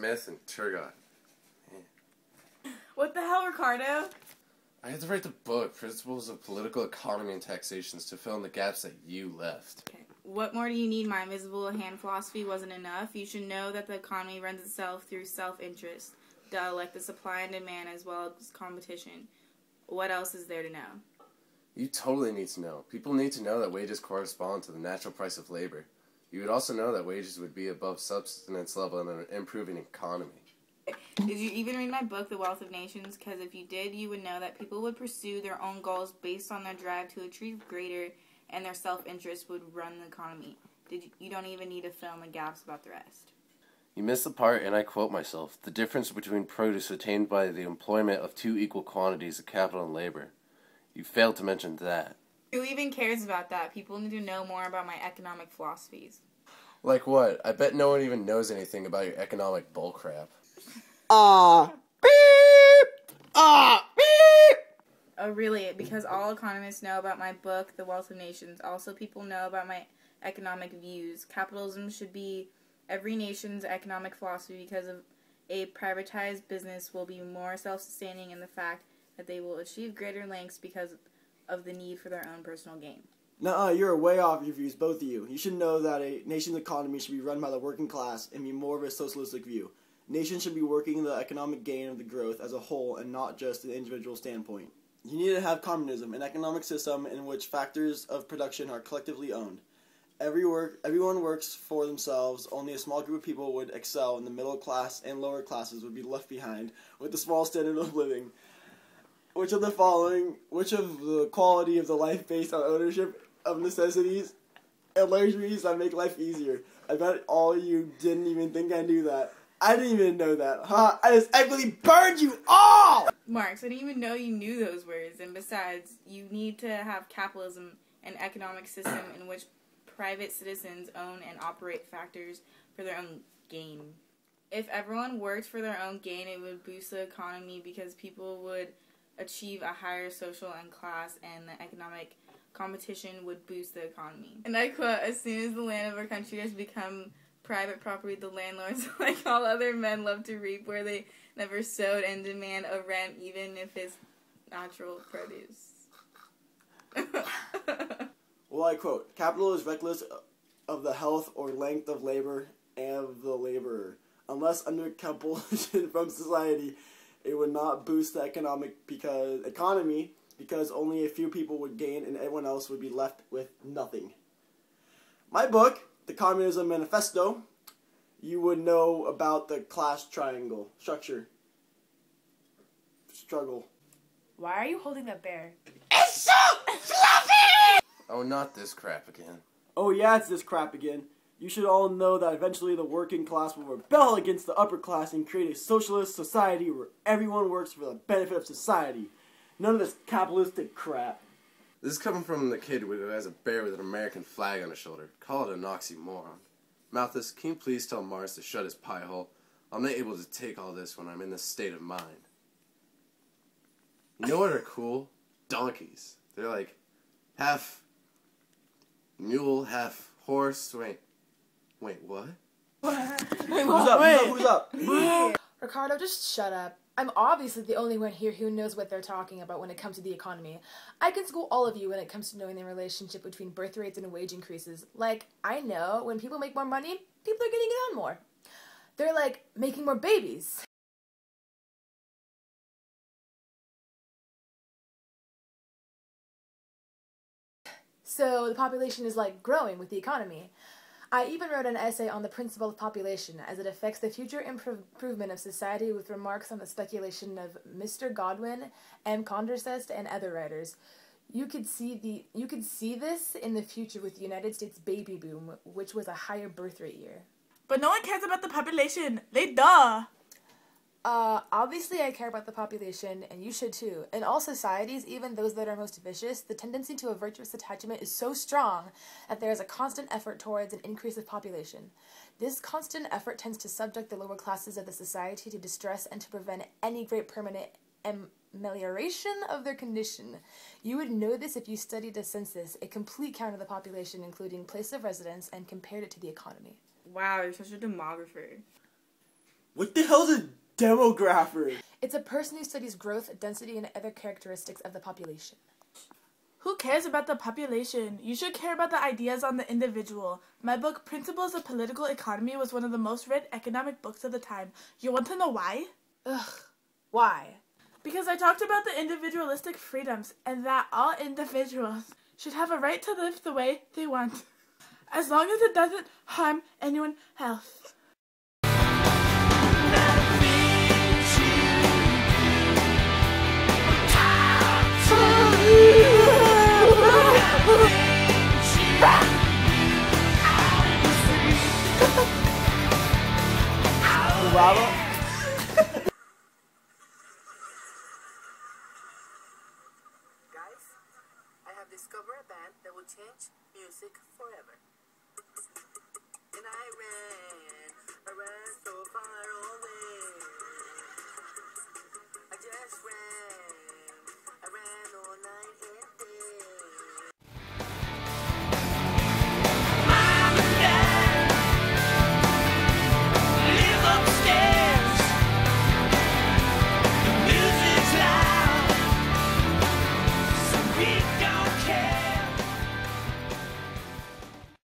myth and Turgot. What the hell, Ricardo? I had to write the book, Principles of Political Economy and Taxations, to fill in the gaps that you left. Okay. What more do you need? My invisible hand philosophy wasn't enough. You should know that the economy runs itself through self-interest. Duh, like the supply and demand as well as competition. What else is there to know? You totally need to know. People need to know that wages correspond to the natural price of labor. You would also know that wages would be above subsistence level in an improving economy. Did you even read my book, The Wealth of Nations? Because if you did, you would know that people would pursue their own goals based on their drive to achieve greater, and their self-interest would run the economy. You don't even need to fill in the gaps about the rest. You missed the part, and I quote myself, the difference between produce attained by the employment of two equal quantities of capital and labor. You failed to mention that. Who even cares about that? People need to know more about my economic philosophies. Like what? I bet no one even knows anything about your economic bullcrap. Beep! Beep! Oh, really? Because all economists know about my book, The Wealth of Nations. Also, people know about my economic views. Capitalism should be every nation's economic philosophy because of a privatized business will be more self-sustaining in the fact that they will achieve greater lengths because of the need for their own personal gain. Nuh-uh, you're way off your views, both of you. You should know that a nation's economy should be run by the working class and be more of a socialistic view. Nations should be working the economic gain of the growth as a whole and not just an individual standpoint. You need to have communism, an economic system in which factors of production are collectively owned. Everyone works for themselves, only a small group of people would excel, and the middle class and lower classes would be left behind with a small standard of living. Which of the quality of the life based on ownership of necessities and luxuries that make life easier? I bet all you didn't even think I knew that. I didn't even know that. Huh? I just equally burned you all! Marx, I didn't even know you knew those words. And besides, you need to have capitalism, an economic system in which private citizens own and operate factors for their own gain. If everyone worked for their own gain, it would boost the economy because people would achieve a higher social and class, and the economic competition would boost the economy. And I quote, as soon as the land of our country has become private property, the landlords, like all other men, love to reap where they never sowed and demand a rent even if it's natural produce. Well, I quote, capital is reckless of the health or length of labor and of the laborer. Unless under compulsion from society, it would not boost the economy because only a few people would gain and everyone else would be left with nothing. My book, The Communism Manifesto, you would know about the class triangle struggle. Why are you holding that bear? It's so fluffy! Oh, not this crap again. Oh yeah, it's this crap again. You should all know that eventually the working class will rebel against the upper class and create a socialist society where everyone works for the benefit of society. None of this capitalistic crap. This is coming from the kid who has a bear with an American flag on his shoulder. Call it an oxymoron. Malthus, can you please tell Mars to shut his pie hole? I'm not able to take all this when I'm in this state of mind. You know what are cool? Donkeys. They're like half mule, half horse. Wait, what? Who's up? Ricardo, just shut up. I'm obviously the only one here who knows what they're talking about when it comes to the economy. I can school all of you when it comes to knowing the relationship between birth rates and wage increases. Like, I know when people make more money, people are getting it on more. They're like making more babies. So the population is like growing with the economy. I even wrote an essay on the principle of population as it affects the future improvement of society with remarks on the speculation of Mr. Godwin, M. Condorcet, and other writers. You could see this in the future with the United States baby boom, which was a higher birth rate year. But no one cares about the population. They duh. Obviously I care about the population, and you should too. In all societies, even those that are most vicious, the tendency to a virtuous attachment is so strong that there is a constant effort towards an increase of population. This constant effort tends to subject the lower classes of the society to distress and to prevent any great permanent amelioration of their condition. You would know this if you studied a census, a complete count of the population, including place of residence, and compared it to the economy. Wow, you're such a demographer. What the hell's a demographer? It's a person who studies growth, density, and other characteristics of the population. Who cares about the population? You should care about the ideas on the individual. My book, Principles of Political Economy, was one of the most read economic books of the time. You want to know why? Ugh. Why? Because I talked about the individualistic freedoms and that all individuals should have a right to live the way they want, as long as it doesn't harm anyone else. Bravo. Guys, I have discovered a band that will change music forever. And I ran